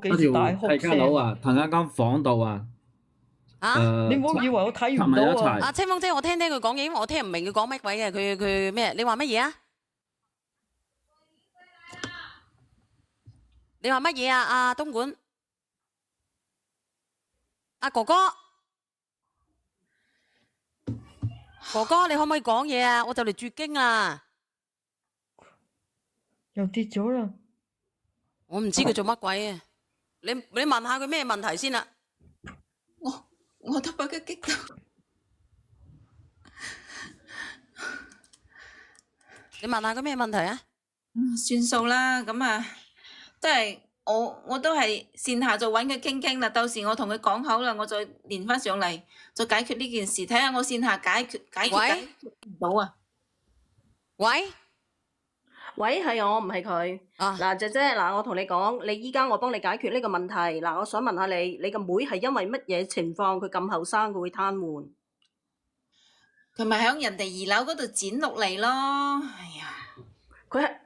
幾時大哭契家佬啊，同一間房度啊。你唔好以為我睇唔到啊！阿青峰姐，我聽佢講嘢，因為我聽唔明佢講乜鬼嘅。佢咩？你話乜嘢啊？你話乜嘢啊？阿東莞，阿哥哥，哥哥，你可唔可以講嘢啊？我就嚟絕經啦！又跌咗啦！我唔知佢做乜鬼啊！你問下佢咩問題先啦？我都不嘅激動。你問下佢咩問題啊？算數啦，咁啊，即係我都係線下就揾佢傾傾啦。到時我同佢講好啦，我再連翻上嚟，再解決呢件事。睇下我線下解決唔到啊！喂，係我，唔係佢。嗱，姐姐，嗱，我同你講，你依家我幫你解決呢個問題。嗱，我想問下你，你個妹係因為乜嘢情況？佢咁後生，佢會癱瘓？佢咪喺人哋2樓嗰度剪落嚟咯。哎呀，佢係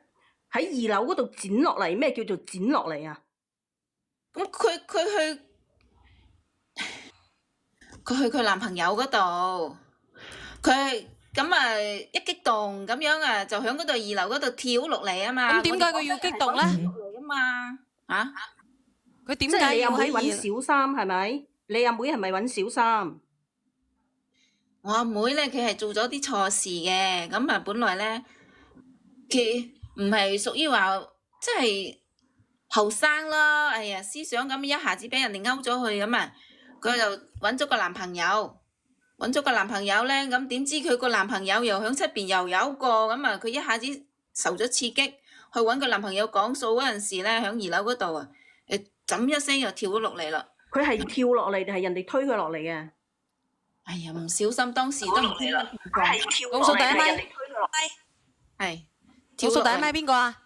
喺2樓嗰度剪落嚟，咩叫做剪落嚟啊？咁佢去佢男朋友嗰度，佢咁啊一激動咁樣啊，就喺嗰度2樓嗰度跳落嚟啊嘛。咁點解佢要激動咧？佢點解要喺揾小三係咪？你阿妹係咪揾小三？我阿妹咧，佢係做咗啲錯事嘅，咁啊本來咧，佢唔係屬於話即係後生啦，哎呀思想咁一下子俾人哋勾咗去咁啊，佢就揾咗個男朋友，咧，咁點知佢個男朋友又喺出邊又有一個，咁啊佢一下子受咗刺激，去揾個男朋友講數嗰陣時咧，喺2樓嗰度啊，怎一聲又跳咗落嚟啦。佢係跳落嚟定係人哋推佢落嚟嘅？哎呀，唔小心，當時都唔知啦。倒數第一咪，係倒數第一咪邊個啊？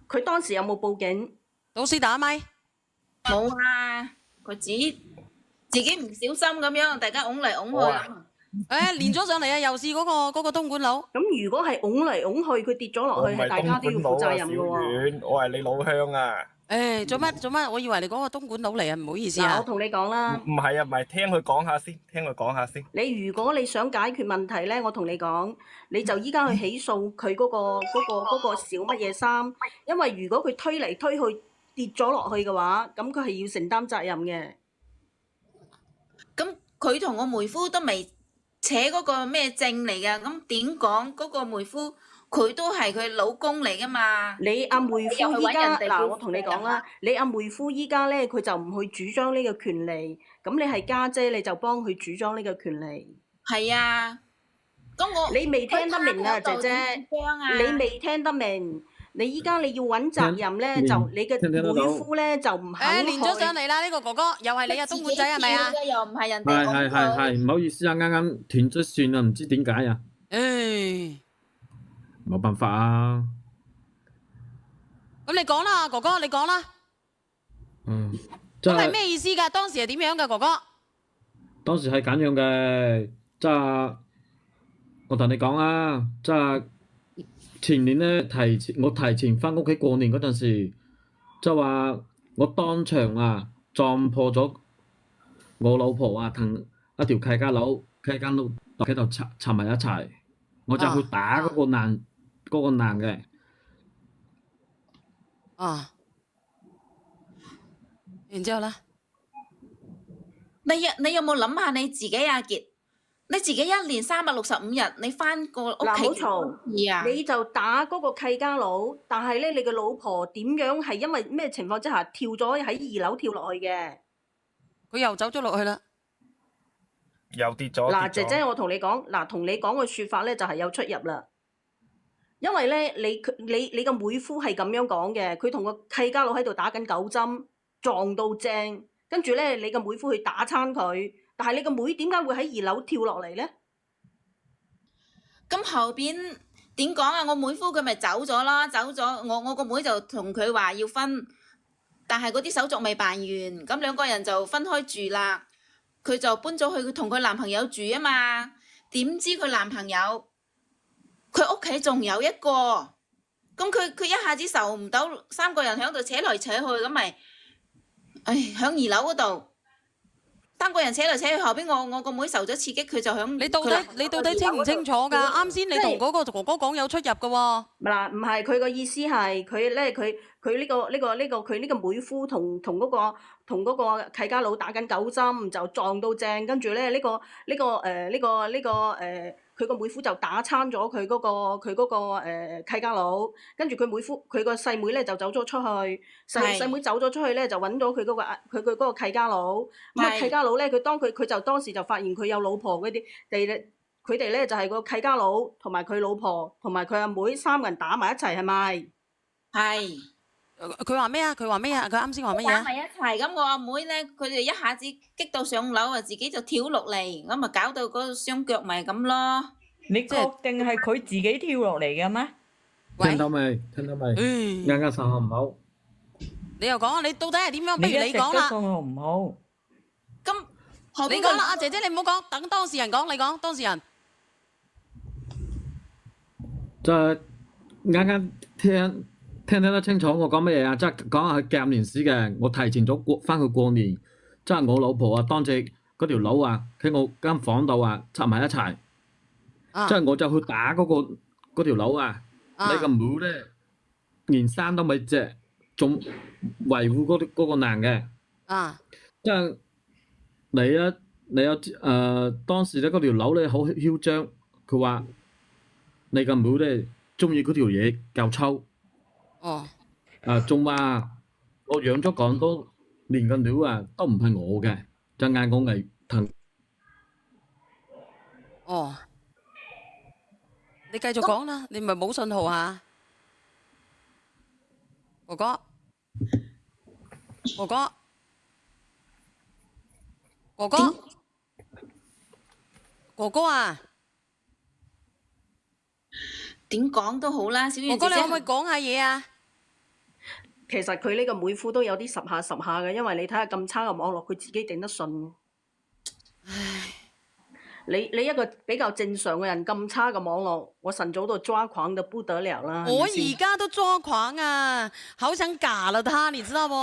佢當時有冇報警？老師打咪？冇啊，佢自己唔小心咁樣，大家擁嚟擁去。連咗上嚟啊！又是嗰個東莞佬。咁如果係擁嚟擁去，佢跌咗落去，係大家都要負責任嘅喎。我係你老鄉啊！做乜？我以為你嗰個東莞佬嚟啊，唔好意思啊。我同你講啦。唔係啊，唔係，聽佢講下先。你如果你想解決問題咧，我同你講，你就依家去起訴佢嗰個小乜嘢三，因為如果佢推嚟推去跌咗落去嘅話，咁佢係要承擔責任嘅。咁佢同我妹夫都未扯嗰個咩證嚟㗎，咁點講嗰個妹夫？佢都係佢老公嚟噶嘛？你阿妹夫依家嗱，我同你講啦，你阿妹夫依家咧，佢就唔去主張呢個權利，咁你係家姐，你就幫佢主張呢個權利。係啊，咁你未聽得明啊，姐姐，你未聽得明。你依家你要揾責任咧，就你嘅妹夫咧就唔肯連咗上嚟啦，呢個哥哥又係你啊，東莞仔係咪啊？又唔係人哋。係，唔好意思啊，啱啱斷咗線啊，唔知點解啊。冇辦法啊！咁你講啦，哥哥，你講啦。咁係咩意思㗎？當時係點樣㗎，哥哥？當時係咁樣嘅，即係我同你講啊，即係前年咧我提前翻屋企過年嗰陣時，即係話我當場啊撞破咗我老婆啊同一條契家佬喺度插埋一齊，我就去打嗰個男嘅。然之後咧，你有冇諗下你自己阿傑？你自己1年365日，你翻過屋企嗱，冇嘈，你就打嗰個契家佬，但係咧，你嘅老婆點樣係因為咩情況之下跳咗喺2樓跳落去嘅？佢又走咗落去啦，又跌咗。嗱，姐姐，我同你講，同你講嘅説法咧就係有出入啦。因為咧，你個妹夫係咁樣講嘅，佢同個契家佬喺度打緊9針，撞到正，跟住咧你個妹夫去打親佢，但係你個妹點解會喺2樓跳落嚟咧？咁後邊點講啊？我妹夫佢咪走咗啦，我個妹就同佢話要分，但係嗰啲手續未辦完，咁2個人就分開住啦。佢就搬咗去同佢男朋友住啊嘛，點知佢男朋友佢屋企仲有一個，咁佢一下子受唔到，3個人喺度扯來扯去，咁咪響2樓嗰度，3個人扯嚟扯去，後邊我個妹受咗刺激，佢就響你到底清唔清楚㗎？啱先你同嗰個哥哥講有出入㗎喎。嗱，唔係佢個意思係佢咧，佢呢個妹夫同嗰個契家佬打緊9針，就撞到正，跟住咧佢個妹夫就打撐咗佢嗰個契家佬，跟住佢個細妹咧就走咗出去，細妹走咗出去咧就揾到佢嗰個契家佬，咁啊契家佬咧佢就當時就發現佢有老婆嗰啲佢哋咧就係個契家佬同埋佢老婆同埋佢阿妹3個人打埋一齊係咪？係。佢話咩啊？佢啱先話乜嘢啊？打埋一齊，咁我阿妹咧，佢哋一下子激到上樓啊，自己就跳落嚟，咁咪搞到嗰個雙腳咪咁咯。你確定係佢自己跳落嚟嘅咩？聽到未？啱啱信號唔好。你又講，你到底係點樣？不如你講啦。信號唔好。咁後邊你講啦，阿姐姐你唔好講，等當事人講，你講當事人。就係啱啱聽得清楚我講乜嘢啊？即係講下佢夾年史嘅，我提前咗翻去過年，即係我老婆啊，當隻嗰條佬啊，喺我間房度啊，插埋一齊，即係我就去打嗰條佬啊，你個妹咧連衫都未着，仲維護嗰個男嘅，即係你當時咧嗰條佬咧好囂張，佢話你個妹咧中意嗰條嘢夠粗。仲話我養咗咁多年嘅料啊，都唔係我嘅，就嗌我嚟騰。你繼續講啦，你咪冇信號啊，哥哥啊！點講都好啦，小圓姐姐。哥哥，你可唔可以講下嘢啊？其實佢呢個妹夫都有啲十下嘅，因為你睇下咁差嘅網絡，佢自己頂得順。唉，你一個比較正常嘅人咁差嘅網絡，我晨早都抓狂得不得了啦。我而家都抓狂啊，好想嫁了他，你知道不？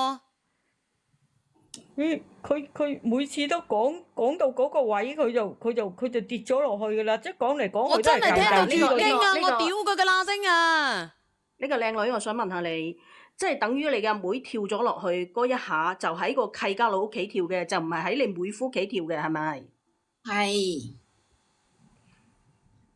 佢每次都講到嗰個位，佢就跌咗落去噶啦，即係講嚟講去。我真係聽到絕經啊！我屌佢嘅喇聲啊！呢個靚女，我想問下你，即係等於你嘅阿妹跳咗落去嗰一下，就喺個契家佬屋企跳嘅，就唔係喺你妹夫屋企跳嘅，係咪？係，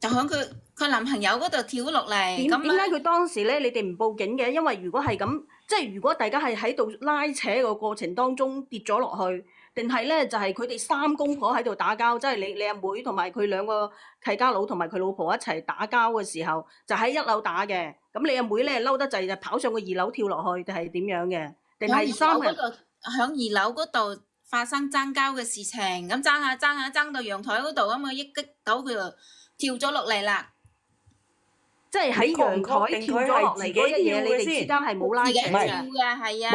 就響佢男朋友嗰度跳落嚟。點解佢當時咧，你哋唔報警嘅？因為如果係咁，即係如果大家係喺度拉扯個過程當中跌咗落去，定係咧就係佢哋3公婆喺度打交，即係你阿妹同埋佢2個契家佬同埋佢老婆一齊打交嘅時候，就喺1樓打嘅。咁你阿妹咧嬲得滯就跑上個2樓跳落去，定係點樣嘅？定係3人響2樓嗰度發生爭交嘅事情，咁爭下爭到陽台嗰度，咁啊一擊到佢就跳咗落嚟啦。即係喺陽台跳咗落嚟嗰一嘢，你哋之間係冇拉扯嘅。係啊。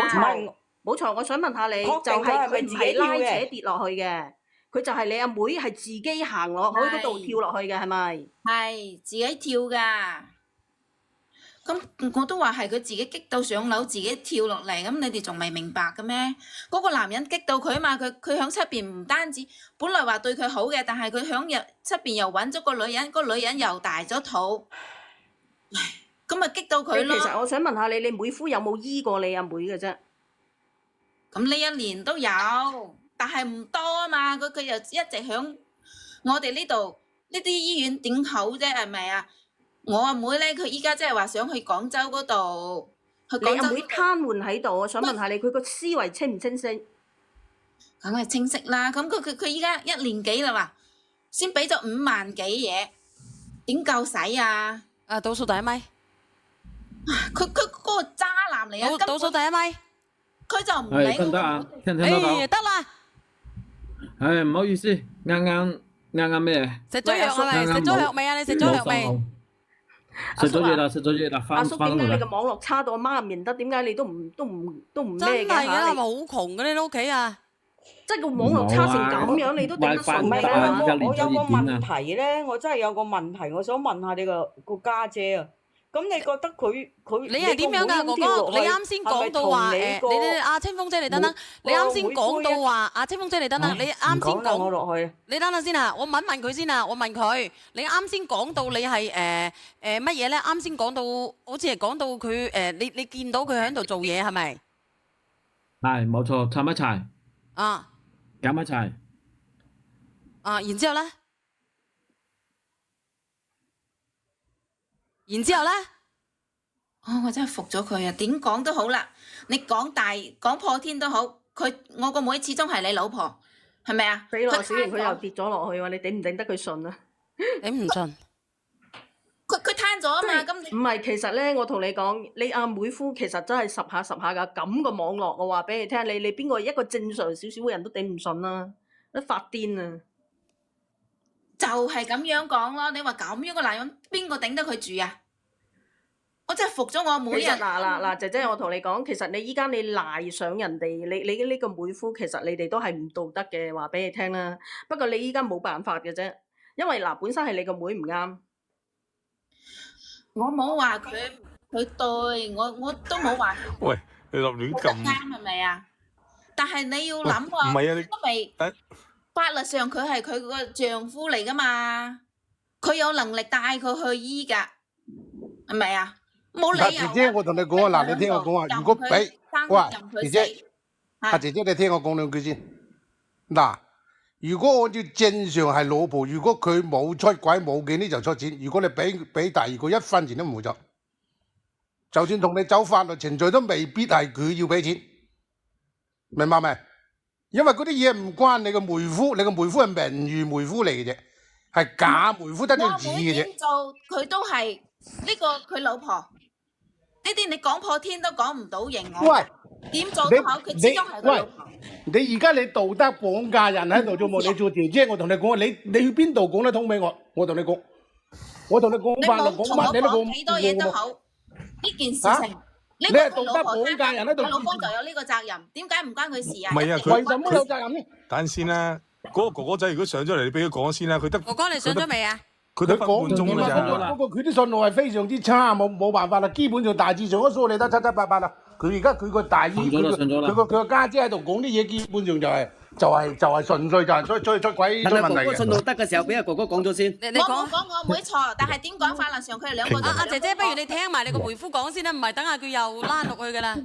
冇錯，我想問下你，就係佢唔係拉扯跌落去嘅，佢就係你阿妹係自己行落去嗰度跳落去嘅，係咪？係自己跳噶。咁我都話係佢自己激到上樓，自己跳落嚟。咁你哋仲未明白嘅咩？嗰個男人激到佢嘛，佢響出邊唔單止，本來話對佢好嘅，但係佢響出邊又揾咗個女人，個女人又大咗肚。咁咪激到佢咯。其實我想問下你，你妹夫有冇醫過你阿妹嘅啫？咁呢1年都有，但係唔多啊嘛。佢又一直響我哋呢度呢啲醫院點好啫，係咪啊？我阿妹咧，佢依家即係話想去廣州嗰度。你阿妹癱瘓喺度，我想問下你，佢個思維清唔清晰？梗係清晰啦。咁佢依家1年幾啦嘛，先俾咗5萬幾嘢，點夠使啊？倒數第一咪。佢嗰個渣男嚟啊！倒數第一咪。佢就唔理我。得啊，聽唔聽得到？得啦。唉，唔好意思，啱咩？食咗藥係咪？食咗藥未啊？你食咗藥未？食咗嘢啦，翻到嚟。阿叔，點解你個網絡差到阿媽唔認得？點解你都唔咩嘅？真係㗎，係咪好窮嘅你屋企啊？即係個網絡差成咁樣，你都頂得順咩？我有個問題咧，我真係有個問題，我想問下你個家姐啊。咁你覺得佢你係點樣㗎，哥哥？你啱先講到話你阿清風姐，你等等，你啱先講到話阿清風姐，你等等，你啱先講我落去，你等等先啊，我問佢先啊，我問佢，你啱先講到你係乜嘢咧？啱先講到好似係講到佢你見到佢喺度做嘢係咪？係冇錯，插一齊，啊，夾一齊。然之後咧？然之後咧？我真係服咗佢啊！點講都好啦，你講大講破天都好，我個妹始終係你老婆，係咪啊？死咯！小瑩佢又跌咗落去喎，你頂唔頂得佢順啊？頂唔順。佢攤咗啊嘛，咁唔係，其實咧，我同你講，你阿妹夫其實真係十下㗎，咁個網絡，我話俾你聽，你邊個一個正常少少嘅人都頂唔順啦，都發癲啊！就係咁樣講咯。你話咁樣個男人，邊個頂得佢住啊？我真係服咗我妹啊！嗱，姐姐，我同你講，其實你依家你賴上人哋，你呢個妹夫，其實你哋都係唔道德嘅，話俾你聽啦。不過你依家冇辦法嘅啫，因為本身係你個妹唔啱。我冇話佢對，我都冇話。喂，你立亂撳。啱係咪啊？但係你要諗喎，唔係啊，因為法律上佢係佢個丈夫嚟噶嘛，佢有能力帶佢去醫㗎，係咪啊？冇理由。姐姐，我同你講啊，嗱，你聽我講啊，如果俾姐姐，阿姐姐你聽我講兩句先。嗱，如果按照正常係老婆，如果佢冇出軌冇幾呢就出錢，如果你俾第二個一分錢都唔會走，就算同你走法律程序都未必係佢要俾錢，明白未？因為嗰啲嘢唔關你個妹夫，你個妹夫係名譽妹夫嚟嘅啫，係假妹夫得張紙嘅啫。點做佢都係呢個佢老婆，呢啲你講破天都講唔到型我。喂，點做都好，佢始終係佢老婆。你而家你道德綁架人喺度做冇？你做姐姐，我同你講，你去邊度講得通俾我？我同你講，法律講乜你都講幾多嘢都好，呢件事情。你係道德綁架人喺度，佢老公就有呢個責任，點解唔關佢事啊？唔係啊，為什麼有責任呢？等先啦，嗰個哥哥仔如果上咗嚟，你俾佢講先啦。佢得哥哥，你上咗未啊？佢得分半鐘㗎咋。不過佢啲信號係非常之差，冇辦法啦。基本上大致上都梳理得七七八八啦。佢而家佢個大姨，佢個家姐喺度講啲嘢，基本上就係純粹就係出軌出問題嘅。哥哥信號得嘅時候，俾阿哥哥講咗先。你講。我冇講我妹錯，但係點講法律上佢哋兩個。阿姐姐，不如你聽埋你個妹夫講先啦，唔係等下佢又拉落去噶啦。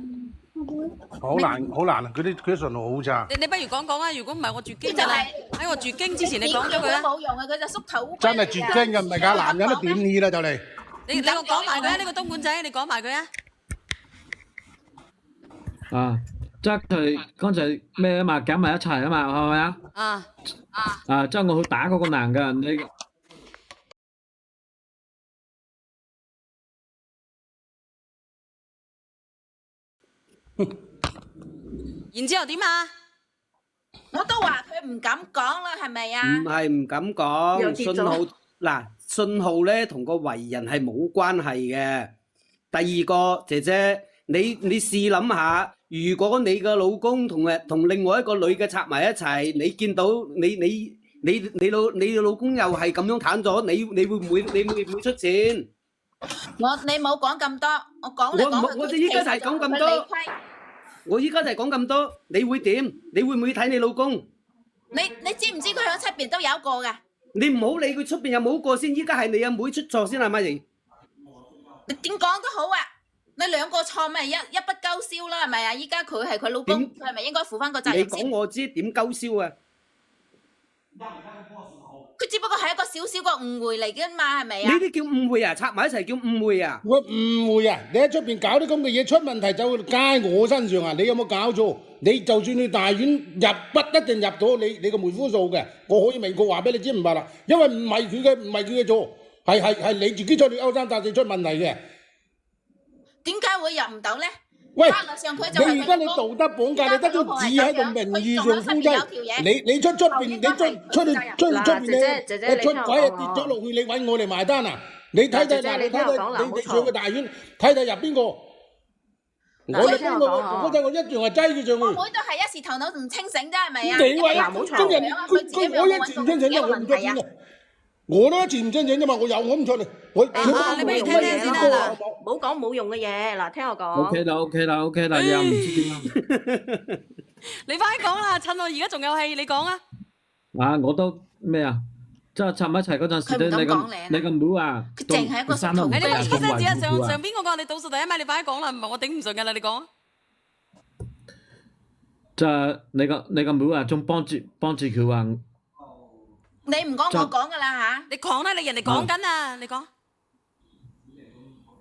好難啊！佢啲信號好差。你不如講講啊！如果唔係我絕經㗎啦，喺我絕經之前你講咗佢啊。冇用嘅，佢就縮頭。真係絕經嘅，唔係假男人都點氣啦就嚟。你我講埋佢啊！呢個東莞仔，你講埋佢啊！即係剛才咩啊嘛，夾埋一齊啊嘛，係咪啊？即係我去打嗰個男嘅，你然之後點啊？我都話佢唔敢講啦，係咪啊？唔係唔敢講，信號咧同個為人係冇關係嘅。第二個姐姐，你試諗下，如果你嘅老公同另外一個女嘅插埋一齊，你見到你老公又係咁樣攤咗，你會唔會出錢？你冇講咁多，我講嚟講去，我依家就係講咁多。我依家就係講咁多，你會點？你會唔會睇你老公？你知唔知佢喺出邊都有一個㗎？你唔好理佢出邊有冇一個先，依家係你阿妹出錯先係咪？你點講都好啊！你兩個錯咪一筆勾銷啦，係咪啊？依家佢係佢老公，佢係咪應該負翻個責任先？你講我知點勾銷啊？佢只不過係一個少少個誤會嚟嘅嘛，係咪啊？呢啲叫誤會啊？插埋一齊叫誤會啊？我誤會啊！你喺出邊搞啲咁嘅嘢，出問題就會加我身上啊！你有冇搞錯？你就算去大院入，不一定入到你個妹夫數嘅，我可以明確話俾你知唔係啦，因為唔係佢嘅錯，係你自己出去勾三搭四出問題嘅。點解會入唔到咧？喂，法律上佢就係你而家你道德綁架，你得張紙喺度名義上夫妻，你出邊，你出邊你出軌啊跌咗落去，你揾我嚟埋單啊？你睇睇你上個大院睇睇入邊個？我哋邊個嗰陣我一樣係擠佢上去。我妹都係一時頭腦唔清醒啫，係咪啊？你話今日我一時唔清醒，我唔出錢嘅。我都一次唔申請啫嘛，我有我唔出嚟，我你不如聽聽先啦，嗱，唔好講冇用嘅嘢，嗱，聽我講。OK 啦，你又唔知點啊？你快啲講啦，趁我而家仲有氣，你講啊！啊，我都咩啊？即係插埋一齊嗰陣時咧，你個妹啊，佢淨係一個生得唔你咪大，出聲字啊！仲維護上邊嗰個你倒數第一咪，你快啲講啦，唔係我頂唔順㗎啦，你講啊！即係你個妹啊，仲幫住佢啊！你唔講我講㗎啦嚇。你講啦，你人哋講緊啊，你講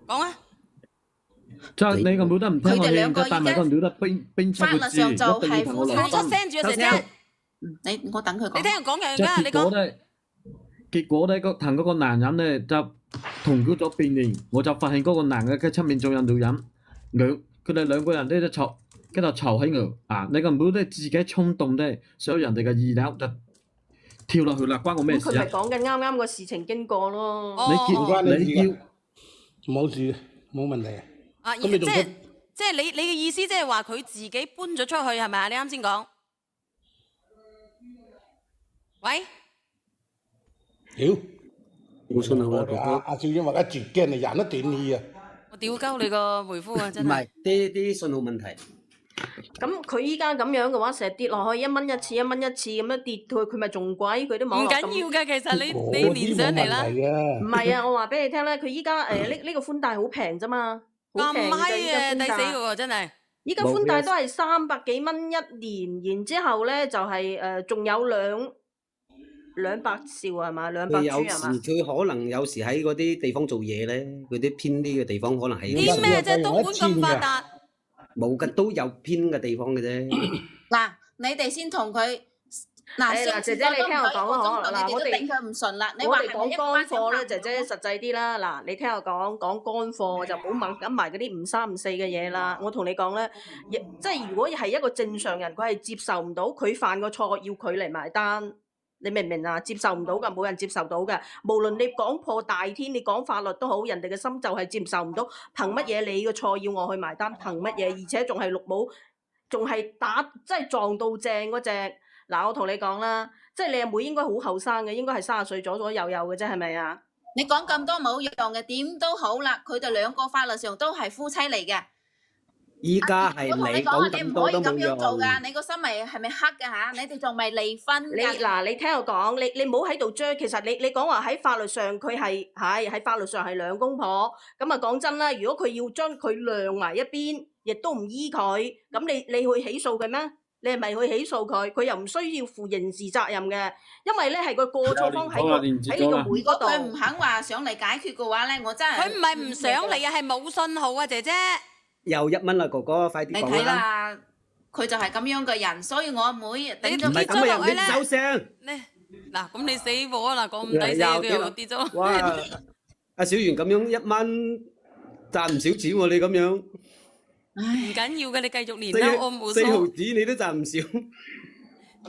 啊！即係你個妹都唔聽我勸，但係個妹都鞭策佢字，一定要同我離出婚。聲住啊，姐姐！我等佢講。你聽人講樣即㗎，你講。結果咧，同嗰個男人咧就同居咗半年，我就發現嗰個男嘅出面仲有女人，佢哋兩個人咧就嘈起我啊！你個妹咧自己衝動咧，想人哋嘅二樓就跳落去啦，關我咩事啊？佢咪講緊啱啱個事情經過咯。你叫冇事，冇問題。啊，即係你嘅意思，即係話佢自己搬咗出去係咪啊？你啱先講。喂？屌！冇信號啊！阿少英話一絕驚你人都斷氣啊！我屌鳩你個回覆啊！真係。唔係啲信號問題。咁佢依家咁樣嘅話，成日跌落去1蚊一次咁樣跌佢咪仲貴？佢啲網絡咁。唔緊要嘅，其實你連上嚟啦。唔係啊，我話俾你聽咧，佢依家呢個寬帶好平啫嘛，好平咁閪啊，抵死嘅喎，真係。依家寬帶都係300幾蚊一年，然之後咧就係仲有200兆係嘛，200G係嘛？有時佢可能有時喺嗰啲地方做嘢咧，嗰啲偏啲嘅地方可能係。啲咩啫？東莞咁發達。冇嘅，都有偏嘅地方嘅啫。嗱，你哋先同佢嗱，姐姐你聽我講啊，嗱，我哋頂佢唔順啦。我哋講乾貨咧，姐姐實際啲啦。嗱，你聽我講乾貨就唔好問埋嗰啲53、54嘅嘢啦。我同你講咧，即係如果係一個正常人，佢係接受唔到佢犯個錯要佢嚟埋單。你明唔明啊？接受唔到噶，冇人接受到嘅。無論你講破大天，你講法律都好，人哋嘅心就係接受唔到。憑乜嘢你嘅錯要我去埋單？憑乜嘢？而且仲係綠帽，仲係打，即係撞到正嗰隻。嗱，我同你講啦，即係你阿妹應該好後生嘅，應該係30歲左右嘅啫，係咪啊？你講咁多冇用嘅，點都好啦，佢哋兩個法律上都係夫妻嚟嘅。依家係你講咁多都冇用。你唔可以咁樣做㗎，你個心係咪黑㗎嚇？你哋仲未離婚㗎？你聽我講，你唔好喺度追。其實你講話喺法律上佢係喺法律上係兩公婆。咁啊講真啦，如果佢要將佢晾埋一邊，亦都唔依佢，咁你去起訴佢咩？你係咪去起訴佢？佢又唔需要負刑事責任嘅，因為咧係個過錯方喺你個妹嗰度。佢唔肯話上嚟解決嘅話咧，我真係佢唔係唔想嚟啊，係冇信號啊，姐姐。又1蚊啦，哥哥，快啲講啦！你睇啦，佢就係咁樣嘅人，所以我阿妹頂咗跌咗落去咧。收聲！嗱，咁你死火啦，講唔抵死，佢又跌咗。哇！阿小圓咁樣1蚊賺唔少錢喎，你咁樣。唔緊要嘅，你繼續練啦，我冇數。4毫子你都賺唔少。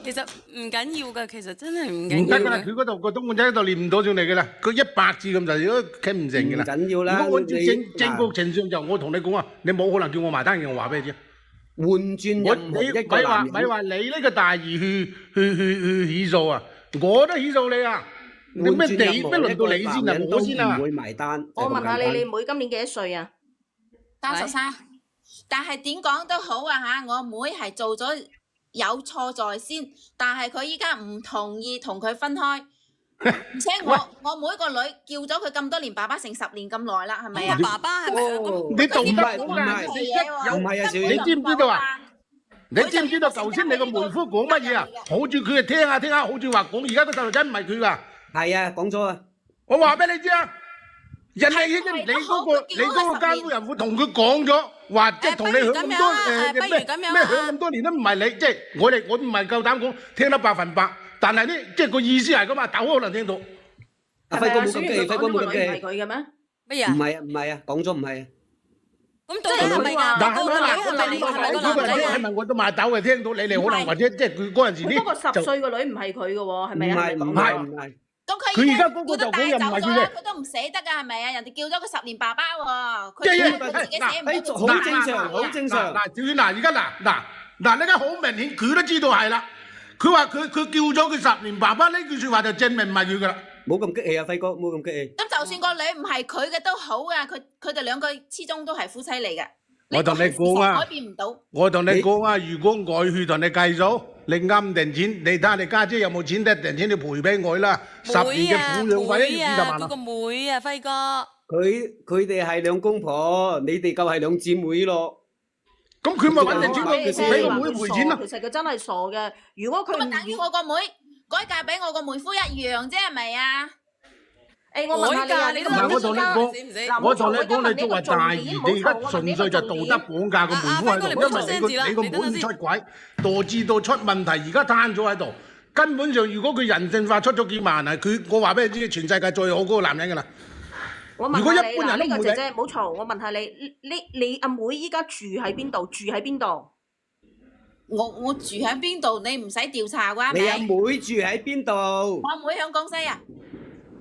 其實唔緊要㗎，其實真係唔緊要。唔得㗎啦，佢嗰度個東莞仔嗰度練唔到上嚟㗎啦，佢100字咁就都傾唔成㗎啦。唔緊要啦，如果按照正國程序就我同你講啊，你冇可能叫我埋單嘅，我話俾你知。換轉任何一個男人，咪話你呢個大義去起訴啊，我都起訴你啊！你咩地咩輪到你先啊？我先啊！唔會埋單。我問下你妹今年幾多歲啊？33。但係點講都好啊嚇，我妹係做咗。有錯在先，但係佢依家唔同意同佢分開，而且我妹個女叫咗佢咁多年爸爸成10年咁耐啦，係咪啊？爸爸係咪啊？你道德講㗎，唔係啊，小你知唔知道啊？你知唔知道頭先你個妹夫講乜嘢啊？好似佢係聽下，好似話講而家個細路仔唔係佢㗎。係啊，講咗啊。我話俾你知啊，人哋你嗰個監護人會同佢講咗。話即係同你響咁多咩響咁多年都唔係你，即係我唔係夠膽講聽得100%，但係咧即係個意思係咁啊，但可能聽到。阿輝哥冇咁記，輝哥冇咁記。係佢嘅咩？乜嘢？唔係啊，講咗唔係啊。咁到底係咪㗎？嗱，係咪我都買豆嘅聽到你哋可能或者即係佢嗰陣時啲。不過10歲個女唔係佢嘅喎，係咪啊？唔係。咁佢而家嗰個就講又唔係佢嘅，佢都唔捨得㗎，係咪啊？人哋叫咗佢10年爸爸喎，佢自己寫唔到。好正常，好正常。嗱，小娟而家嗱，呢家好明顯，佢都知道係啦。佢話佢叫咗佢10年爸爸呢句説話就證明唔係佢㗎啦。冇咁激氣啊，輝哥，冇咁激氣。咁就算個女唔係佢嘅都好啊，佢哋兩個始終都係夫妻嚟嘅。我同你講啊，改變唔到。我同你講啊，如果外血同你計數，你啱定錢，你睇下你家姐有冇錢得定錢，你賠俾我啦。10年嘅撫養費一年20萬嗰個妹啊，輝哥。佢哋係兩公婆，你哋夠係兩姊妹咯。咁佢咪揾定錢俾個妹賠錢咯。其實佢真係傻嘅。如果佢咁咪等於我個妹改嫁俾我個妹夫一樣啫，係咪啊？誒，我問下你啊，你都嗱，我同你講，我同你講，你作為大兒，你而家純粹就道德綁架個妹夫喺度，因為你個妹唔出軌，導致到出問題，而家攤咗喺度。根本上，如果佢人性化出咗幾萬啊，我話俾你知，全世界最好嗰個男人㗎啦。如果一般人呢個姐姐唔好嘈，我問下你阿妹依家住喺邊度？住喺邊度？我住喺邊度？你唔使調查啩？你阿妹住喺邊度？我阿妹喺廣西啊。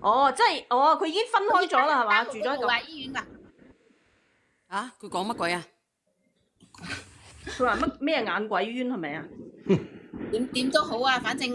哦，即係佢已經分開咗啦，係嘛？住咗喺度。醫院㗎。啊！佢講乜鬼啊？佢話咩眼鬼冤係咪啊？點都好啊，反正